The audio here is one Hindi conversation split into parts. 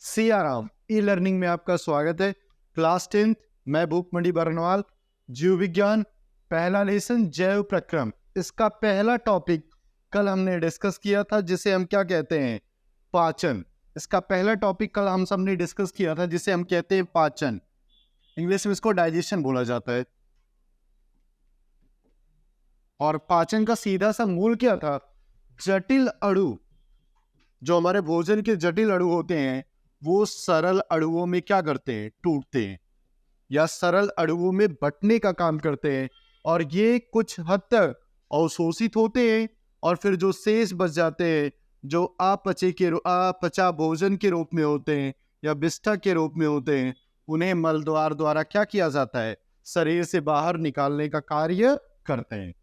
सियाराम ई लर्निंग में आपका स्वागत है। क्लास 10th मैं भूपमंडी बरनवाल। जीव विज्ञान पहला लेसन जैव प्रक्रम, इसका पहला टॉपिक कल हमने डिस्कस किया था जिसे हम क्या कहते हैं, पाचन। इसका पहला टॉपिक कल हम सबने डिस्कस किया था जिसे हम कहते हैं पाचन। इंग्लिश में इसको डाइजेशन बोला जाता है। और पाचन का सीधा सा मूल क्या था? जटिल अणु, जो हमारे भोजन के जटिल अणु होते हैं वो सरल अणुओं में क्या करते हैं, टूटते हैं या सरल अणुओं में बंटने का काम करते हैं। और ये कुछ हद तक अवशोषित होते हैं और फिर जो शेष बच जाते हैं, जो अपचा भोजन के रूप में होते हैं या विष्ठा के रूप में होते हैं, उन्हें मलद्वार द्वारा क्या किया जाता है, शरीर से बाहर निकालने का कार्य करते हैं।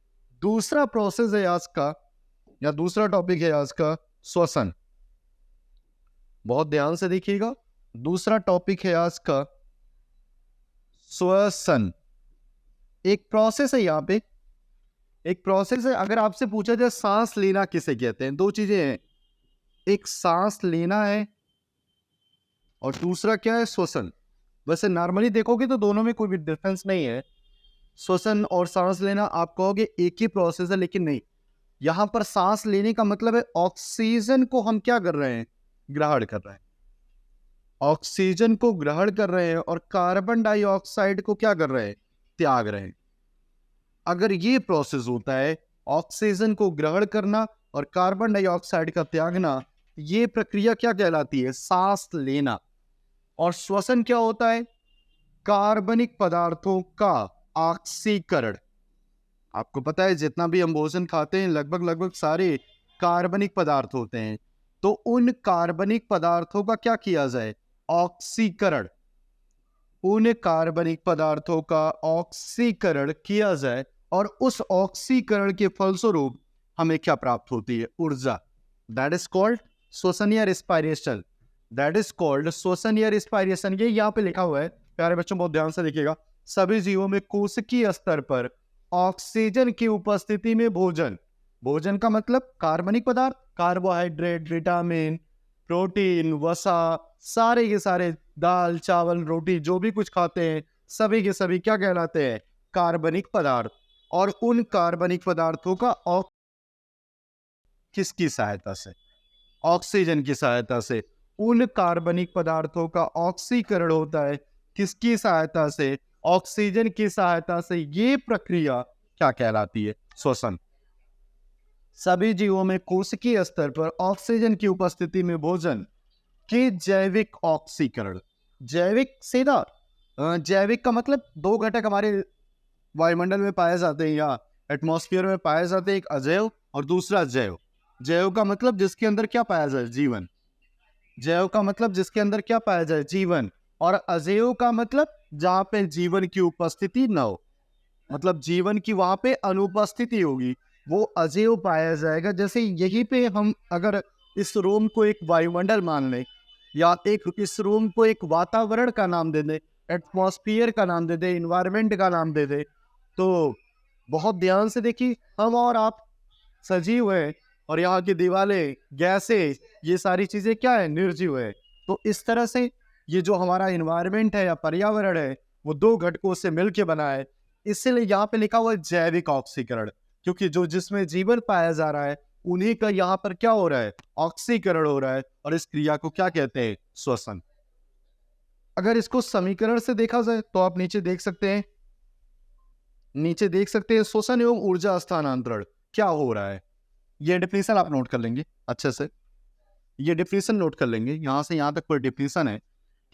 दूसरा प्रोसेस है आज का, या दूसरा टॉपिक है आज का, श्वसन। बहुत ध्यान से देखिएगा, दूसरा टॉपिक है आज का श्वसन। एक प्रोसेस है, यहाँ पे एक प्रोसेस है। अगर आपसे पूछा जाए सांस लेना किसे कहते हैं, दो चीजें हैं, एक सांस लेना है और दूसरा क्या है, श्वसन। वैसे नॉर्मली देखोगे तो दोनों में कोई भी डिफरेंस नहीं है। श्वसन और सांस लेना आप कहोगे एक ही प्रोसेस है, लेकिन नहीं। यहां पर सांस लेने का मतलब है ऑक्सीजन को हम क्या कर रहे हैं, ग्रहण कर रहे हैं। ऑक्सीजन को ग्रहण कर रहे हैं और कार्बन डाइऑक्साइड को क्या कर रहे हैं, त्याग रहे हैं। अगर ये प्रोसेस होता है, ऑक्सीजन को ग्रहण करना और कार्बन डाइऑक्साइड का त्यागना, ये प्रक्रिया क्या कहलाती है, सांस लेना। और श्वसन क्या होता है, कार्बनिक पदार्थों का ऑक्सीकरण। आपको पता है जितना भी हम भोजन खाते हैं लगभग सारे कार्बनिक पदार्थ होते हैं, तो उन कार्बनिक पदार्थों का क्या किया जाए, ऑक्सीकरण। उन कार्बनिक पदार्थों का ऑक्सीकरण किया जाए और उस ऑक्सीकरण के फलस्वरूप हमें क्या प्राप्त होती है, ऊर्जा। दैट इज कॉल्ड श्वसन या रेस्पिरेशन। दैट इज कॉल्ड श्वसन या रेस्पिरेशन। ये यहाँ पे लिखा हुआ है, प्यारे बच्चों बहुत ध्यान से देखिएगा। सभी जीवों में कोशिकीय स्तर पर ऑक्सीजन की उपस्थिति में भोजन, भोजन का मतलब कार्बनिक पदार्थ, कार्बोहाइड्रेट, विटामिन, प्रोटीन, वसा, सारे के सारे, दाल चावल रोटी जो भी कुछ खाते हैं सभी के सभी क्या कहलाते हैं, कार्बनिक पदार्थ। और उन कार्बनिक पदार्थों का किसकी सहायता से, ऑक्सीजन की सहायता से। उन कार्बनिक पदार्थों का ऑक्सीकरण होता है किसकी सहायता से, ऑक्सीजन की सहायता से। ये प्रक्रिया क्या कहलाती है, श्वसन। सभी जीवों में कोशिकीय स्तर पर ऑक्सीजन की उपस्थिति में भोजन के जैविक ऑक्सीकरण। जैविक सीधा, जैविक का मतलब दो घटक हमारे वायुमंडल में पाए जाते हैं या एटमॉस्फेयर में पाए जाते हैं, एक अजैव और दूसरा जैव। जैव का मतलब जिसके अंदर क्या पाया जाए, जीवन। जैव का मतलब जिसके अंदर क्या पाया जाए, जीवन। और अजैव का मतलब जहां पे जीवन की उपस्थिति न हो, मतलब जीवन की वहां पे अनुपस्थिति होगी, वो अजैव पाया जाएगा। जैसे यहीं पे हम अगर इस रूम को एक वायुमंडल मान लें या इस रूम को एक वातावरण का नाम दे दें, एटमॉस्फेयर का नाम दे दें, इन्वायरमेंट का नाम दे दें, तो बहुत ध्यान से देखिए, हम और आप सजीव है और यहाँ की दीवारें, गैसें, ये सारी चीजें क्या है, निर्जीव है। तो इस तरह से ये जो हमारा इन्वायरमेंट है या पर्यावरण है वो दो घटकों से मिलकर बना है। इसलिए यहाँ पे लिखा हुआ है जैविक ऑक्सीकरण, क्योंकि जो जिसमें जीवन पाया जा रहा है उन्हीं का यहाँ पर क्या हो रहा है, ऑक्सीकरण हो रहा है। और इस क्रिया को क्या कहते हैं, श्वसन। अगर इसको समीकरण से देखा जाए तो आप नीचे देख सकते हैं, नीचे देख सकते हैं श्वसन एवं ऊर्जा स्थानांतरण क्या हो रहा है। ये डिफिनेशन आप नोट कर लेंगे अच्छे से, ये डिफिनेशन नोट कर लेंगे। यहां से यहां तक कोई डिफिनेशन है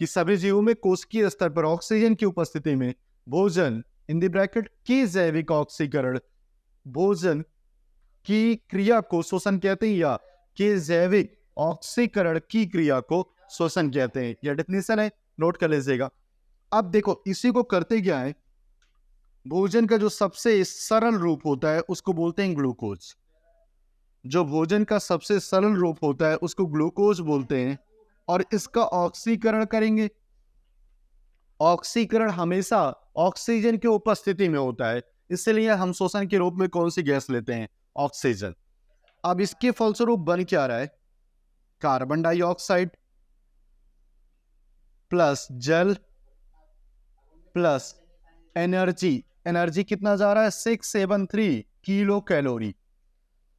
कि सभी जीवों में कोशिकीय स्तर पर ऑक्सीजन की उपस्थिति में भोजन इन द ब्रैकेट की जैविक ऑक्सीकरण, भोजन की क्रिया को श्वसन कहते हैं या कि जैविक ऑक्सीकरण की क्रिया को श्वसन कहते हैं। यह डेफिनेशन है, नोट कर लीजिएगा। अब देखो इसी को करते क्या है, भोजन का जो सबसे सरल रूप होता है उसको बोलते हैं ग्लूकोज। जो भोजन का सबसे सरल रूप होता है उसको ग्लूकोज बोलते हैं। और इसका ऑक्सीकरण करेंगे। ऑक्सीकरण हमेशा ऑक्सीजन की उपस्थिति में होता है, इसलिए हम श्वसन के रूप में कौन सी गैस लेते हैं, ऑक्सीजन। अब इसके फलस्वरूप बन क्या रहा है, कार्बन डाइऑक्साइड। प्लस जल प्लस एनर्जी। एनर्जी कितना जा रहा है? 673 किलो कैलोरी।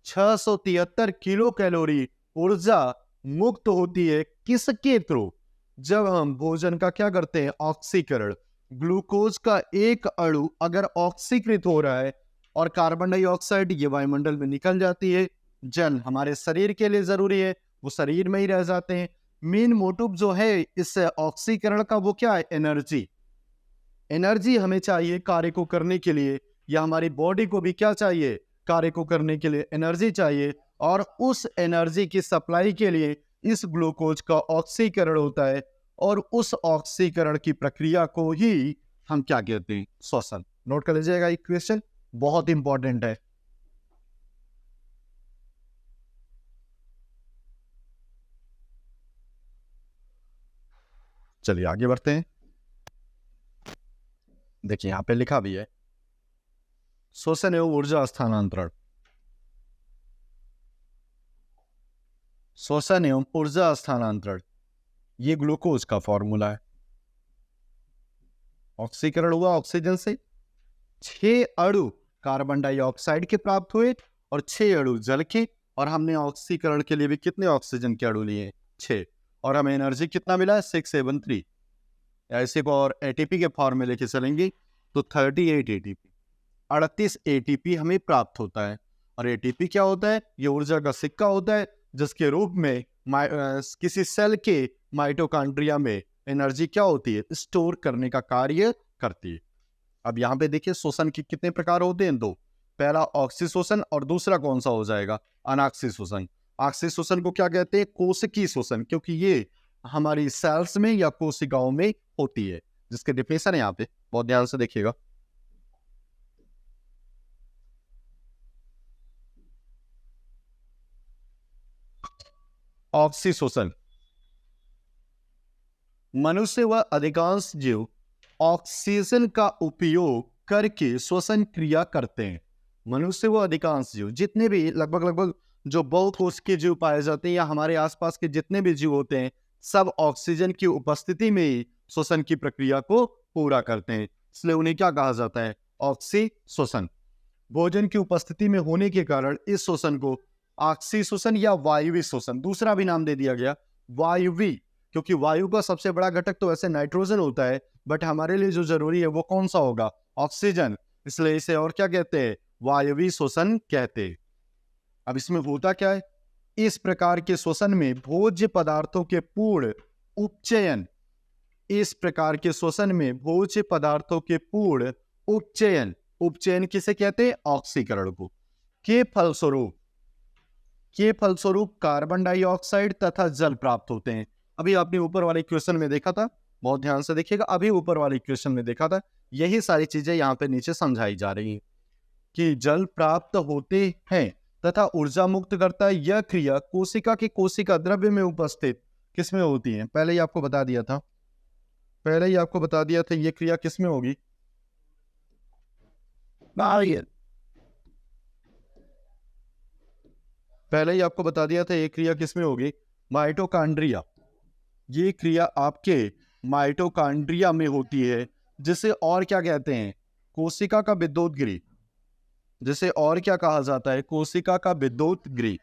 673 किलो कैलोरी ऊर्जा मुक्त होती है किसके थ्रू? जब हम भोजन का क्या करते हैं? ऑक्सीकरण। ग्लूकोज का एक अणु अगर ऑक्सीकृत हो रहा है और कार्बन डाइऑक्साइड ये वायुमंडल में निकल जाती है, जल हमारे शरीर के लिए जरूरी है, वो शरीर में ही रह जाते हैं। मेन मोटिव जो है इस ऑक्सीकरण का वो क्या है? एनर्जी। एनर्जी हमें चाहिए कार्य को करने के लिए, या हमारी बॉडी को भी क्या चाहिए? कार्य को करने के लिए एनर्जी चाहिए, और उस एनर्जी की सप्लाई के लिए इस ग्लूकोज का ऑक्सीकरण होता है, और उस ऑक्सीकरण की प्रक्रिया को ही हम क्या कहते हैं? श्वसन। नोट कर लीजिएगा, एक क्वेश्चन बहुत इंपॉर्टेंट है। चलिए आगे बढ़ते हैं। देखिए यहां पे लिखा भी है, श्वसन एवं ऊर्जा स्थानांतरण। श्वसन एवं ऊर्जा स्थानांतरण, ये ग्लूकोज का फॉर्मूला है। ऑक्सीकरण हुआ ऑक्सीजन से, 6 अणु कार्बन डाइऑक्साइड के प्राप्त हुए और 6 अणु जल के, और हमने ऑक्सीकरण के लिए भी कितने ऑक्सीजन के अणु लिए? 6। और हमें एनर्जी कितना मिला है? 673। ऐसे को और एटीपी के फॉर्म में लेके चलेंगे तो 38 एटीपी, 38 एटीपी हमें प्राप्त होता है। और एटीपी क्या होता है? ये ऊर्जा का सिक्का होता है, जिसके रूप में किसी सेल के माइटोकॉन्ड्रिया में एनर्जी क्या होती है? स्टोर करने का कार्य करती है। अब यहाँ पे देखिए श्वसन के कितने प्रकार होते हैं? 2। पहला ऑक्सी श्वसन, और दूसरा कौन सा हो जाएगा? अनाक्सी श्वसन। ऑक्सी श्वसन को क्या कहते हैं? कोशिकीय श्वसन, क्योंकि ये हमारी सेल्स में या कोशिकाओं में होती है, जिसके डिफिनेशन है यहाँ पे, बहुत ध्यान से देखिएगा। ऑक्सी श्वसन, मनुष्य व अधिकांश जीव ऑक्सीजन का उपयोग करके श्वसन क्रिया करते हैं। मनुष्य व अधिकांश जीव, जितने भी लगभग जो बहुकोशिकीय जीव पाए जाते हैं, या हमारे आसपास के जितने भी जीव होते हैं, सब ऑक्सीजन की उपस्थिति में ही श्वसन की प्रक्रिया को पूरा करते हैं, इसलिए उन्हें क्या कहा जाता है? ऑक्सी श्वसन। भोजन की उपस्थिति में होने के कारण इस श्वसन को ऑक्सी श्वसन या वायुवी श्वसन, दूसरा भी नाम दे दिया गया वायुवी, क्योंकि वायु का सबसे बड़ा घटक तो वैसे नाइट्रोजन होता है, बट हमारे लिए जो जरूरी है वो कौन सा होगा? ऑक्सीजन। इसलिए इसे और क्या कहते हैं? वायुवी श्वसन कहते हैं। अब इसमें होता क्या है? इस प्रकार के श्वसन में भोज्य पदार्थों के पूर्ण उपचयन, इस प्रकार के श्वसन में भोज्य पदार्थों के पूर्ण उपचयन, उपचयन किसे कहते हैं? ऑक्सीकरण को। के फलस्वरूप कार्बन डाइऑक्साइड तथा जल प्राप्त होते हैं। अभी आपने ऊपर वाले क्वेश्चन में देखा था, बहुत ध्यान से देखिएगा, अभी ऊपर वाले क्वेश्चन में देखा था, यही सारी चीजें यहाँ पे नीचे समझाई जा रही हैं कि जल प्राप्त होते हैं तथा ऊर्जा मुक्त करता है। यह क्रिया कोशिका के कोशिका द्रव्य में उपस्थित किसमें होती है? पहले ही आपको बता दिया था, ये क्रिया किसमें होगी? पहले ही आपको बता दिया था ये क्रिया किसमें होगी? माइटोकॉन्ड्रिया। ये क्रिया आपके माइटोकॉन्ड्रिया में होती है, जिसे और क्या कहते हैं? कोशिका का विद्युत गृह। जिसे और क्या कहा जाता है? कोशिका का विद्युत गृह।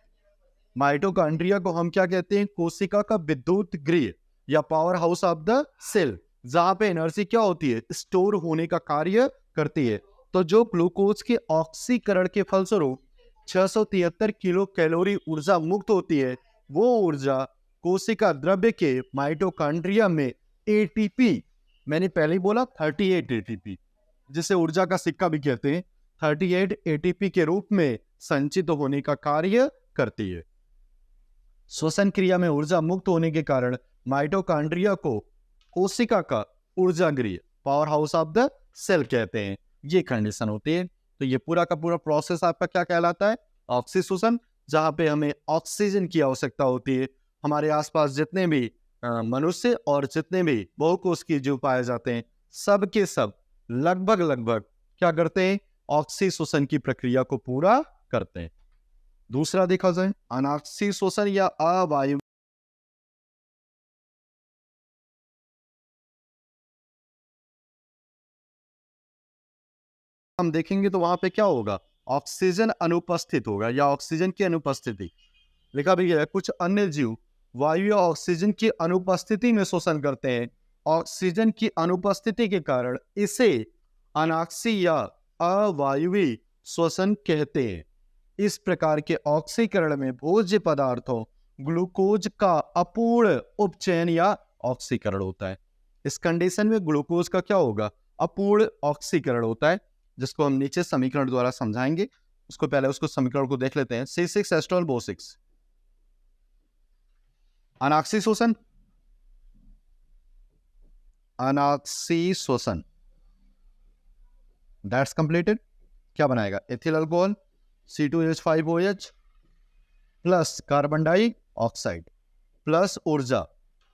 माइटोकॉन्ड्रिया को हम क्या कहते हैं? कोशिका का विद्युत गृह या power house of the cell, जहां पे एनर्जी क्या होती है? स्टोर होने का कार्य करती है। तो जो ग्लूकोज के ऑक्सीकरण के फलस्वरूप 673 किलो कैलोरी ऊर्जा मुक्त होती है, वो ऊर्जा कोशिका द्रव्य के माइटोकॉन्ड्रिया में एटीपी, मैंने पहले ही बोला 38 एटीपी, जिसे ऊर्जा का सिक्का भी कहते हैं, 38 एटीपी के रूप में संचित होने का कार्य करती है। श्वसन क्रिया में ऊर्जा मुक्त होने के कारण माइटोकॉन्ड्रिया को कोशिका का ऊर्जा गृह, power house of the cell कहते हैं। ये कंडीशन होती है। तो ये पूरा का पूरा प्रोसेस आपका क्या कहलाता है? ऑक्सी श्वसन, जहां पे हमें ऑक्सीजन की आवश्यकता होती है। हमारे आसपास जितने भी मनुष्य और जितने भी बहुकोशिकीय जीव पाए जाते हैं, सब के सब लगभग क्या करते हैं? ऑक्सी श्वसन की प्रक्रिया को पूरा करते हैं। दूसरा देखा जाए अनाक्सी श्वसन या अवायु हम देखेंगे तो वहां पे क्या होगा, ऑक्सीजन अनुपस्थित होगा या ऑक्सीजन की अनुपस्थिति। लिखा भी गया है कुछ अन्य जीव वायु या ऑक्सीजन की अनुपस्थिति में श्वसन करते हैं। ऑक्सीजन की अनुपस्थिति के कारण इसे अनाक्सी या अवायवीय श्वसन कहते हैं। इस प्रकार के ऑक्सीकरण में भोज्य पदार्थों ग्लूकोज का अपूर्ण उपचयन या ऑक्सीकरण होता है। इस कंडीशन में ग्लूकोज का क्या होगा, अपूर्ण ऑक्सीकरण होता है, जिसको हम नीचे समीकरण द्वारा समझाएंगे। उसको पहले उसको समीकरण को देख लेते हैं। C6H12O6 अनाक्सी श्वसन, अनाक्सी श्वसन दैट्स कंप्लीटेड। क्या बनाएगा, ethyl alcohol C2H5OH plus carbon dioxide plus ऊर्जा।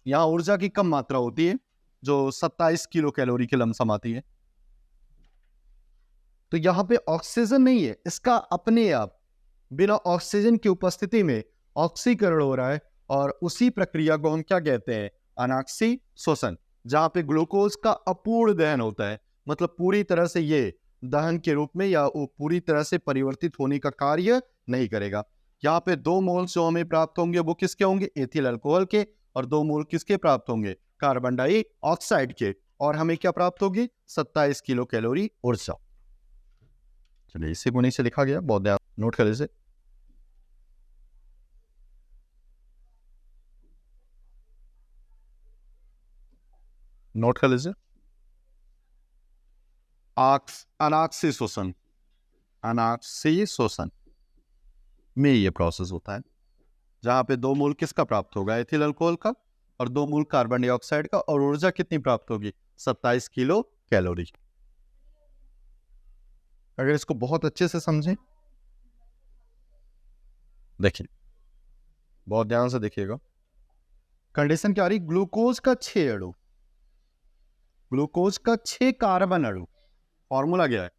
यहां ऊर्जा की कम मात्रा होती है जो 27 किलो कैलोरी की लमसम आती है। तो यहां पे ऑक्सीजन नहीं है, इसका अपने आप बिना ऑक्सीजन की उपस्थिति में ऑक्सीकरण हो रहा है, और उसी प्रक्रिया को हम क्या कहते हैं, अनाक्सी श्वसन, जहां पे ग्लूकोज का अपूर्ण दहन होता है। मतलब पूरी तरह से ये दहन के रूप में या पूरी तरह से परिवर्तित होने का कार्य नहीं करेगा। यहाँ पे 2 मोल जो हमें प्राप्त होंगे वो किसके होंगे, एथिल अल्कोहल के, और 2 मोल किसके प्राप्त होंगे, कार्बन डाइऑक्साइड के, और हमें क्या प्राप्त होगी, 27 किलो कैलोरी ऊर्जा। चलिए इसी को नीचे लिखा गया, बहुत ध्यान नोट कर लीजिए। नोट कर लीजिए, अनाक्सी श्वसन, अनाक्सी श्वसन में ये प्रोसेस होता है, जहां पे 2 मोल किसका प्राप्त होगा, एथिल अल्कोहल का, और 2 मोल कार्बन डाइऑक्साइड का, और ऊर्जा कितनी प्राप्त होगी, 27 किलो कैलोरी। अगर इसको बहुत अच्छे से समझें, देखिए बहुत ध्यान से देखिएगा, कंडीशन क्या आ रही, ग्लूकोज का 6 अणु, ग्लूकोज का 6 कार्बन अणु, फॉर्मूला क्या है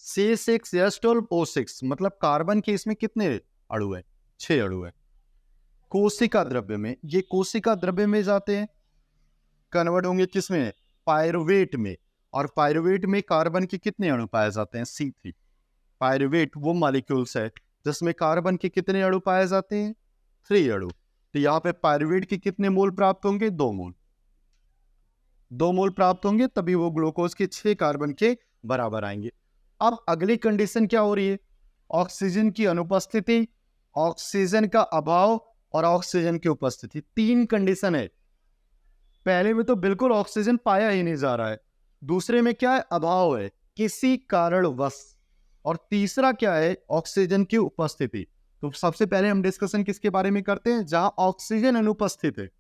C6H12O6, मतलब कार्बन के इसमें कितने अणु है, 6 अणु है। कोशिका द्रव्य में, ये कोशिका द्रव्य में जाते हैं, कन्वर्ट होंगे किसमें, पायरुवेट में, और पायरुवेट में कार्बन के कितने अणु पाए जाते हैं, C3। पायरुवेट वो मॉलिक्यूल्स है जिसमें कार्बन के कितने अणु पाए जाते हैं, 3 अणु। तो यहाँ पे पायरुवेट के कितने मोल प्राप्त होंगे, 2 मोल, 2 मोल प्राप्त होंगे, तभी वो ग्लूकोज के 6 कार्बन के बराबर आएंगे। अब अगली कंडीशन क्या हो रही है, ऑक्सीजन की अनुपस्थिति, ऑक्सीजन का अभाव और ऑक्सीजन की उपस्थिति, 3 कंडीशन है। पहले में तो बिल्कुल ऑक्सीजन पाया ही नहीं जा रहा है, दूसरे में क्या है, अभाव है किसी कारणवश, और तीसरा क्या है, ऑक्सीजन की उपस्थिति। तो सबसे पहले हम डिस्कशन किसके बारे में करते हैं, जहां ऑक्सीजन अनुपस्थित है,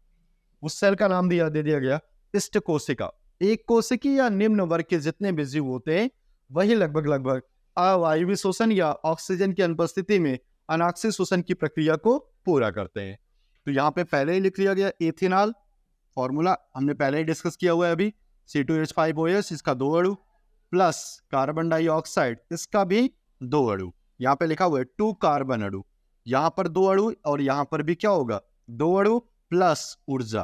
उस सेल का नाम दे दिया गया इष्ट कोशिका। एक कोशिकी या निम्न वर्ग के जितने भी जीव होते हैं वही लगभग अवायवीय श्वसन या ऑक्सीजन की अनुपस्थिति में अनाक्सी श्वसन की प्रक्रिया को पूरा करते हैं। तो यहाँ पे पहले ही लिख लिया गया एथेनॉल, फॉर्मूला हमने पहले ही डिस्कस किया हुआ है अभी, C2H5OH इसका 2 अणु, प्लस कार्बन डाइऑक्साइड इसका भी 2 अणु। यहाँ पे लिखा हुआ है 2 कार्बन अणु, यहाँ पर 2 अणु, और यहाँ पर भी क्या होगा, 2 अणु प्लस ऊर्जा,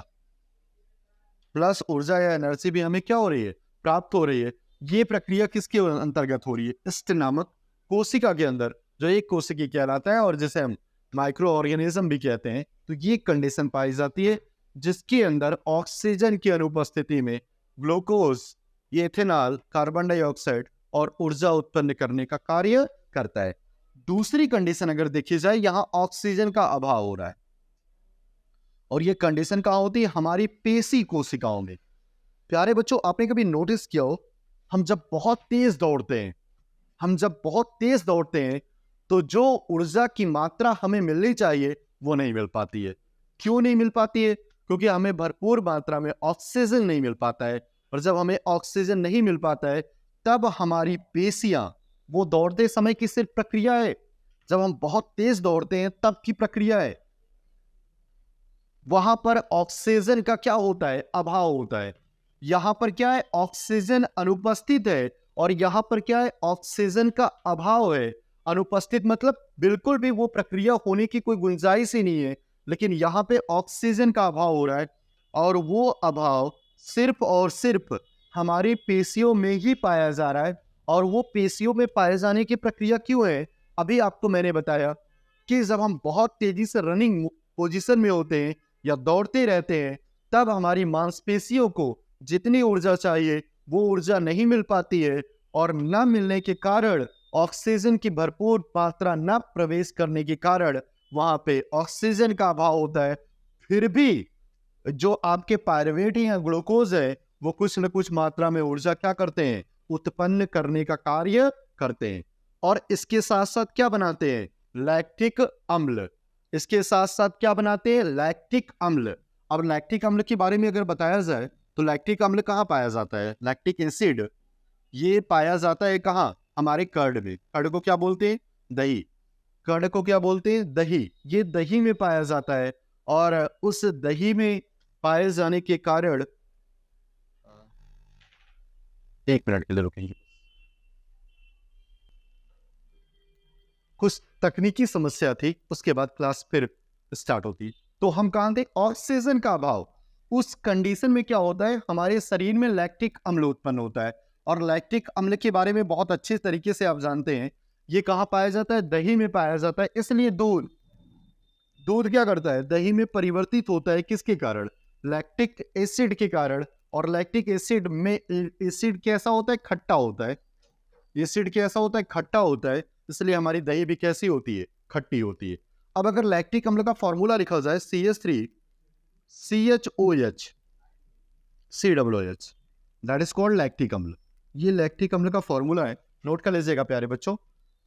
प्लस ऊर्जा या एनर्जी भी हमें क्या हो रही है, प्राप्त हो रही है। ये प्रक्रिया किसके अंतर्गत हो रही है, इष्ट नामक कोशिका के अंदर, जो एक कोशिकी कहलाता है और जिसे हम माइक्रो ऑर्गेनिज्म भी कहते हैं। तो ये कंडीशन पाई जाती है जिसके अंदर ऑक्सीजन की अनुपस्थिति में ग्लूकोज, एथेनॉल, कार्बन डाइऑक्साइड और ऊर्जा उत्पन्न करने का कार्य करता है। दूसरी कंडीशन अगर देखी जाए, यहां ऑक्सीजन का अभाव हो रहा है, और ये कंडीशन कहां होती है, हमारी पेशी कोशिकाओं में। प्यारे बच्चों, आपने कभी नोटिस किया हो, हम जब बहुत तेज दौड़ते हैं, तो जो ऊर्जा की मात्रा हमें मिलनी चाहिए वो नहीं मिल पाती है। क्यों नहीं मिल पाती है, क्योंकि हमें भरपूर मात्रा में ऑक्सीजन नहीं मिल पाता है, और जब हमें ऑक्सीजन नहीं मिल पाता है तब हमारी पेशियां, वो दौड़ते समय की सिर्फ प्रक्रिया है, जब हम बहुत तेज दौड़ते हैं तब की प्रक्रिया है, वहां पर ऑक्सीजन का क्या होता है, अभाव होता है। यहां पर क्या है, ऑक्सीजन अनुपस्थित है, और यहां पर क्या है, ऑक्सीजन का अभाव है। अनुपस्थित मतलब बिल्कुल भी वो प्रक्रिया होने की कोई गुंजाइश ही नहीं है, लेकिन यहां पे ऑक्सीजन का अभाव हो रहा है, और वो अभाव सिर्फ और सिर्फ हमारी पेशियों में ही पाया जा रहा है, और वो पेशियों में पाए जाने की प्रक्रिया क्यों है? अभी आपको मैंने बताया कि जब हम बहुत तेजी से रनिंग पोजीशन में होते हैं या दौड़ते रहते हैं, तब हमारी मांसपेशियों को जितनी ऊर्जा चाहिए वो ऊर्जा नहीं मिल पाती है, और न मिलने के कारण ऑक्सीजन की भरपूर मात्रा न प्रवेश करने के कारण वहां पे ऑक्सीजन का अभाव होता है। फिर भी जो आपके पायरुवेट या ग्लूकोज है वो कुछ न कुछ मात्रा में ऊर्जा क्या करते हैं? उत्पन्न करने का कार्य करते हैं। और इसके साथ साथ क्या बनाते हैं? लैक्टिक अम्ल। इसके साथ साथ क्या बनाते हैं? लैक्टिक अम्ल। अब लैक्टिक अम्ल के बारे में अगर बताया जाए तो लैक्टिक अम्ल कहाँ पाया जाता है? लैक्टिक एसिड ये पाया जाता है कहाँ? हमारे कर्ड में। कर्ड को क्या बोलते हैं? दही। कर्ड को क्या बोलते हैं? दही। ये दही में पाया जाता है, और उस दही में पाए जाने के कारण, एक मिनट के लिए रुकेंगे, कुछ तकनीकी समस्या थी, उसके बाद क्लास फिर स्टार्ट होती। तो हम कहाँ थे? ऑक्सीजन का अभाव। उस कंडीशन में क्या होता है? हमारे शरीर में लैक्टिक अम्ल उत्पन्न होता है, और लैक्टिक अम्ल के बारे में बहुत अच्छे तरीके से आप जानते हैं। ये कहाँ पाया जाता है? दही में पाया जाता है। इसलिए दूध दूध क्या करता है? दही में परिवर्तित होता है। किसके कारण? लैक्टिक एसिड के कारण। और लैक्टिक एसिड में एसिड कैसा होता है? खट्टा होता है। एसिड कैसा होता है? खट्टा होता है। इसलिए हमारी दही भी कैसी होती है? खट्टी होती है। अब अगर लैक्टिक अम्ल का फॉर्मूला लिखा जाए CH3CHOH COOH, that is called lactic अम्ल। ये लैक्टिक अम्ल का फॉर्मूला है, नोट कर लीजिएगा प्यारे बच्चों।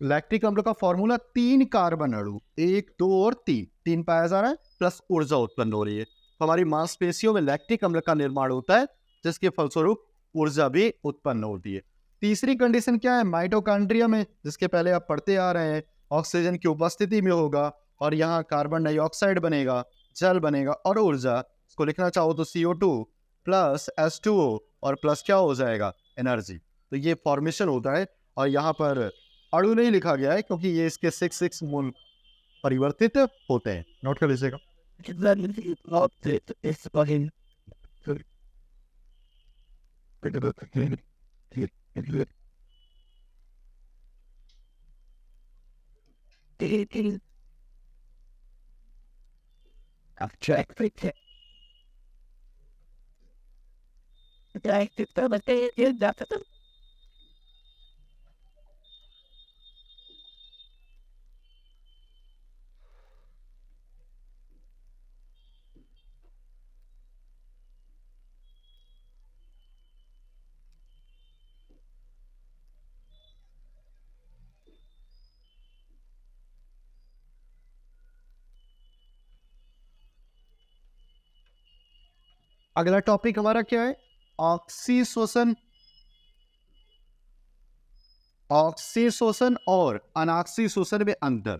लैक्टिक अम्ल का फॉर्मूला 3 कार्बन अणु, 1 2 और 3 पाया जा रहा है, प्लस ऊर्जा उत्पन्न हो रही है। तो हमारी मांसपेशियों में लैक्टिक अम्ल का निर्माण होता है, जिसके फलस्वरूप ऊर्जा भी उत्पन्न होती है। तीसरी कंडीशन क्या है? माइटोकॉन्ड्रिया में, जिसके पहले आप पढ़ते आ रहे हैं, ऑक्सीजन की उपस्थिति में होगा, और यहाँ कार्बन डाइऑक्साइड बनेगा, जल बनेगा, और ऊर्जा, इसको लिखना चाहो तो CO2 प्लस H2O, और प्लस क्या हो जाएगा? एनर्जी। तो ये फॉर्मेशन होता है। और यहाँ पर अणु नहीं लिखा गया है क्योंकि ये इसके 6 मोल परिवर्तित होते हैं। नोट कर लीजिएगा। अगला टॉपिक हमारा क्या है? ऑक्सीशोषण। ऑक्सीशोषण और अनाक्सीशोषण में अंतर।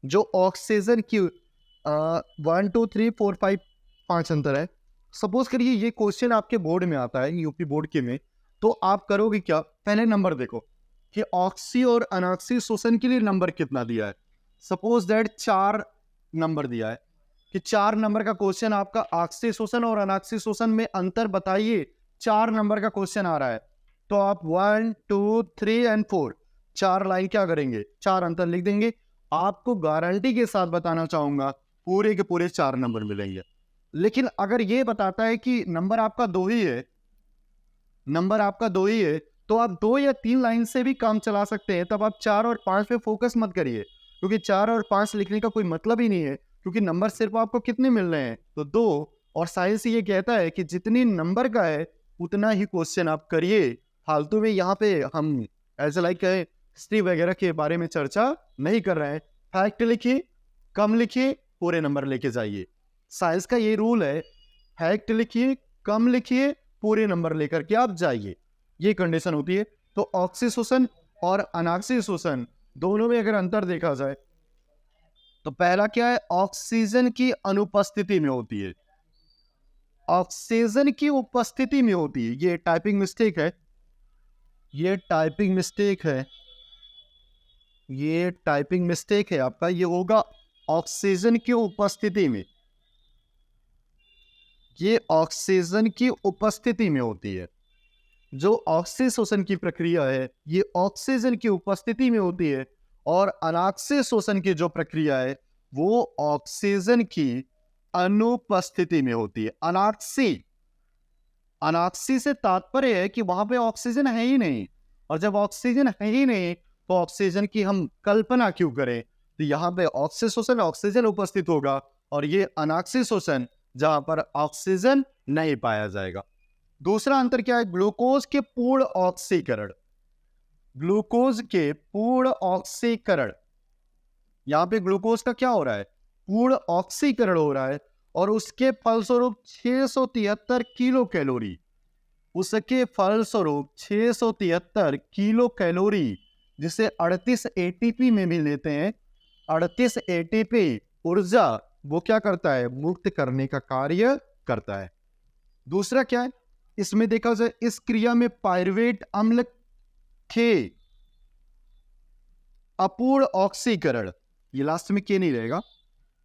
जो ऑक्सीजन की 1 2 3 4 5 5 अंतर है। सपोज करिए ये क्वेश्चन आपके बोर्ड में आता है, यूपी बोर्ड के में, तो आप करोगे क्या? पहले नंबर देखो कि ऑक्सी और अनाक्सी शोषण के लिए नंबर कितना दिया है। सपोज दैट 4 नंबर दिया है कि 4 नंबर का क्वेश्चन आपका ऑक्सी शोषण और अनाक्सी शोषण में अंतर बताइए। 4 नंबर का क्वेश्चन आ रहा है, तो आप 1 2 3 एंड 4 4 लाइन क्या करेंगे? 4 अंतर लिख देंगे। आपको गारंटी के साथ बताना चाहूंगा पूरे के पूरे 4 नंबर मिलेंगे। लेकिन अगर ये बताता है कि नंबर आपका 2 ही है, नंबर आपका 2 ही है, तो आप 2 या 3 लाइन से भी काम चला सकते हैं। तब आप 4 और 5 पे फोकस मत करिए, क्योंकि 4 और 5 लिखने का कोई मतलब ही नहीं है, क्योंकि नंबर सिर्फ आपको कितने मिल रहे हैं? तो 2। और साइंस ये कहता है कि जितनी नंबर का है उतना ही क्वेश्चन आप करिए। फालतू में यहाँ पे हम ऐसे लाइक हिस्ट्री वगैरह के बारे में चर्चा नहीं कर रहे हैं। फैक्ट लिखिए, कम लिखिए, पूरे नंबर लेके जाइए। साइंस का ये रूल है, फैक्ट लिखिए, कम लिखिए, पूरे नंबर लेकर के आप जाइए। ये कंडीशन होती है। तो ऑक्सीशोषण और अनाक्सीशोषण दोनों में अगर अंतर देखा जाए तो पहला क्या है? ऑक्सीजन की अनुपस्थिति में होती है। ऑक्सीजन की उपस्थिति में होती है। ये टाइपिंग मिस्टेक है, ये टाइपिंग मिस्टेक है, ये टाइपिंग मिस्टेक है आपका। ये होगा ऑक्सीजन की उपस्थिति में, ये ऑक्सीजन की उपस्थिति में होती है। जो ऑक्सीशोषण की प्रक्रिया है ये ऑक्सीजन की उपस्थिति में होती है, और अनाक्सीशोषण की जो प्रक्रिया है वो ऑक्सीजन की अनुपस्थिति में होती है। अनाक्सी से तात्पर्य है कि वहां पे ऑक्सीजन है ही नहीं, और जब ऑक्सीजन है ही नहीं तो ऑक्सीजन की हम कल्पना क्यों करें। तो यहाँ पे ऑक्सीशोषण ऑक्सीजन उपस्थित होगा, और ये अनाक्सीशोषण जहां पर ऑक्सीजन नहीं पाया जाएगा। दूसरा अंतर क्या है, ग्लूकोज के पूर्ण ऑक्सीकरण। ग्लूकोज के पूर्ण ऑक्सीकरण, यहां पे ग्लूकोज का क्या हो रहा है, पूर्ण ऑक्सीकरण हो रहा है, और उसके फलस्वरूप 673 किलो कैलोरी, उसके फलस्वरूप 673 किलो कैलोरी, जिसे 38 एटीपी में भी लेते हैं, 38 एटीपी ऊर्जा वो क्या करता है, मुक्त करने का कार्य करता है। दूसरा क्या है, इसमें देखा जाए इस क्रिया में पायरुवेट अम्ल के अपूर्ण ऑक्सीकरण, ये लास्ट में के नहीं रहेगा,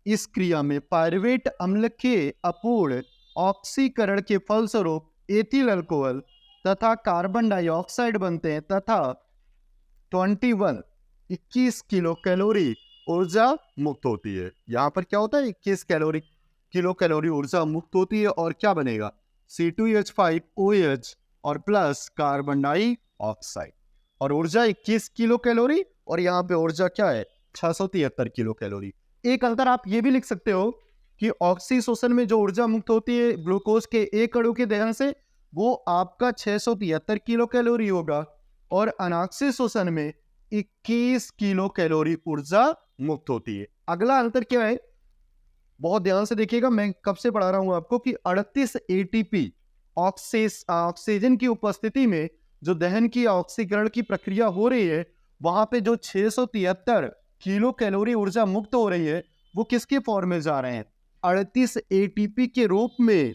इस क्रिया में पायरुवेट अम्ल के अपूर्ण ऑक्सीकरण के फलस्वरूप एथिल अल्कोहल तथा कार्बन डाइऑक्साइड बनते हैं, तथा 21 किलो कैलोरी ऊर्जा मुक्त होती है। यहां पर क्या होता है, 21 किलो कैलोरी ऊर्जा मुक्त होती है, और क्या बनेगा, C2H5OH और प्लस कार्बन डाइऑक्साइड, और ऊर्जा 21 किलो कैलोरी, और यहाँ पे ऊर्जा क्या है, 673 किलो कैलोरी। एक अंतर आप ये भी लिख सकते हो कि ऑक्सीशोषण में जो ऊर्जा मुक्त होती है ग्लूकोज के एक अणु के दहन से, वो आपका 673 किलो कैलोरी होगा, और अनाक्सीशोषण में 21 किलो कैलोरी ऊर्जा मुक्त होती है। अगला अंतर क्या है, बहुत ध्यान से देखिएगा, मैं कब से पढ़ा रहा हूं आपको कि 38 एटीपी ऑक्सीजन की उपस्थिति में जो दहन की ऑक्सीकरण की प्रक्रिया हो रही है, वहां पे जो 673 किलो कैलोरी ऊर्जा मुक्त हो रही है वो किसके फॉर्म में जा रहे हैं, 38 एटीपी के रूप में।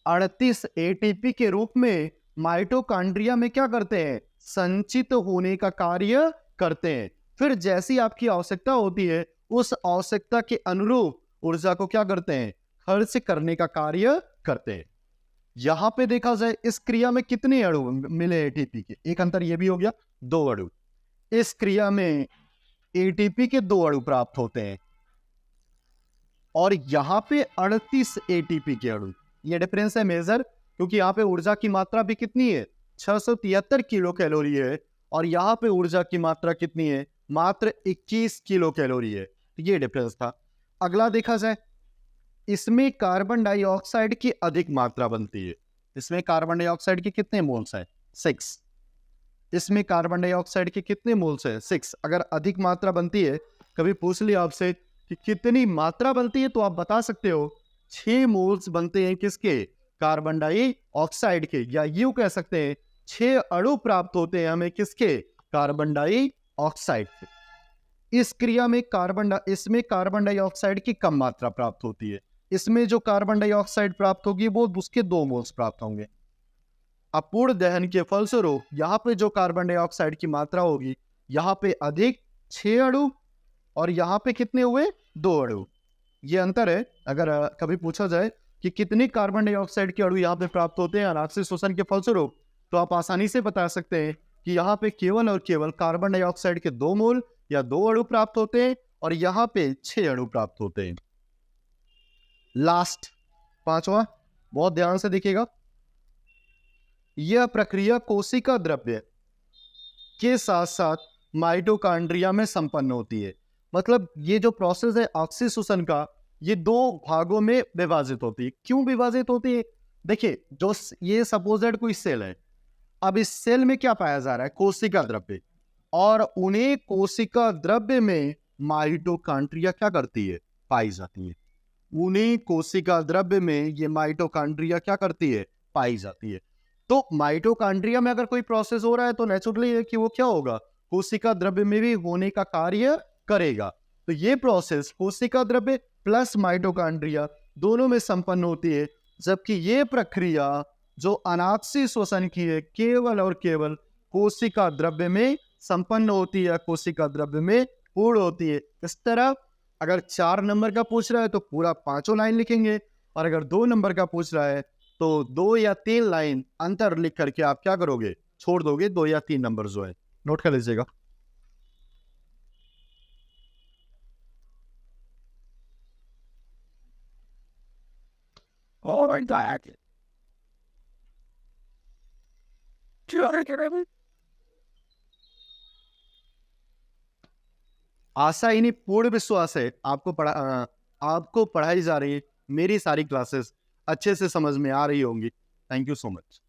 38 एटीपी के रूप में माइटोकॉन्ड्रिया में क्या करते हैं, संचित होने का कार्य करते हैं। फिर जैसी आपकी आवश्यकता होती है उस आवश्यकता के अनुरूप ऊर्जा को क्या करते हैं, खर्च करने का कार्य करते हैं। यहां पे देखा जाए इस क्रिया में कितने अणु मिले एटीपी के, एक अंतर ये भी हो गया, 2 अणु। इस क्रिया में एटीपी के 2 अणु प्राप्त होते हैं, और यहां पे 38 एटीपी के अणु। ये डिफरेंस है मेजर, क्योंकि यहाँ पे ऊर्जा की मात्रा भी कितनी है, 673 किलो कैलोरी है, और यहाँ पे ऊर्जा की मात्रा कितनी है, मात्र 21 किलो कैलोरी है। तो ये डिफरेंस था। अगला देखा जाए, इसमें कार्बन डाइऑक्साइड की अधिक मात्रा बनती है। इसमें कार्बन डाइऑक्साइड के कितने मोल्स हैं, 6। इसमें कार्बन डाइऑक्साइड के कितने मोल्स हैं, 6। अगर अधिक मात्रा बनती है, कभी पूछ लिया आपसे कि कितनी मात्रा बनती है, तो आप बता सकते हो 6 मोल्स बनते हैं किसके, कार्बन डाइऑक्साइड के, या यूं कह सकते हैं 6 अणु प्राप्त होते हैं हमें किसके, कार्बन डाइऑक्साइड के। इस क्रिया में इसमें कार्बन डाइऑक्साइड की कम मात्रा प्राप्त होती है। इसमें जो कार्बन डाइऑक्साइड प्राप्त होगी वो उसके 2 मोल्स प्राप्त होंगे। अपूर्ण दहन के फलस्वरूप यहाँ पे जो कार्बन डाइऑक्साइड की मात्रा होगी, यहाँ पे अधिक 6 अणु, और यहाँ पे कितने हुए, 2 अणु। ये अंतर है। अगर कभी पूछा जाए कि कितने कार्बन डाइऑक्साइड के अणु यहाँ पे प्राप्त होते हैं अनाक्सीशोषण के फलस्वरूप, तो आप आसानी से बता सकते हैं कि यहाँ पे केवल और केवल कार्बन डाइऑक्साइड के 2 मोल या 2 अणु प्राप्त होते हैं, और यहाँ पे 6 अणु प्राप्त होते हैं। लास्ट 5वां, बहुत ध्यान से देखिएगा, यह प्रक्रिया कोशिका द्रव्य के साथ साथ माइटोकॉन्ड्रिया में संपन्न होती है। मतलब ये जो प्रोसेस है ऑक्सीशोषण का, ये 2 भागों में विभाजित होती है। क्यों विभाजित होती है, देखिए, जो ये सपोजेड कोई सेल है, अब इस सेल में क्या पाया जा रहा है, कोशिका द्रव्य, और उन्हें कोशिका द्रव्य में माइटोकॉन्ड्रिया क्या करती है, पाई जाती है। उन्हें कोशिका द्रव्य में ये माइटोकॉन्ड्रिया क्या करती है, पाई जाती है। तो माइटोकॉन्ड्रिया में अगर कोई प्रोसेस हो रहा है तो नेचुरली है कि वो क्या होगा, कोशिका द्रव्य में भी होने का कार्य करेगा। तो ये प्रोसेस कोशिका द्रव्य प्लस माइटोकॉन्ड्रिया दोनों में संपन्न होती है, जबकि ये प्रक्रिया जो अनाक्सीशोषण की है केवल और केवल कोशिका द्रव्य में संपन्न होती है, कोशिका द्रव्य में पूर्ण होती है। इस तरह अगर 4 नंबर का पूछ रहा है तो पूरा 5 लाइन लिखेंगे, और अगर 2 नंबर का पूछ रहा है तो 2 या 3 लाइन अंतर लिख करके आप क्या करोगे, छोड़ दोगे 2 या 3 नंबर जो है, नोट कर लीजिएगा। और डायरेक्ट आशा इन्हीं पूर्ण विश्वास है आपको पढ़ाई जा रही है मेरी सारी क्लासेस अच्छे से समझ में आ रही होंगी। Thank you so much.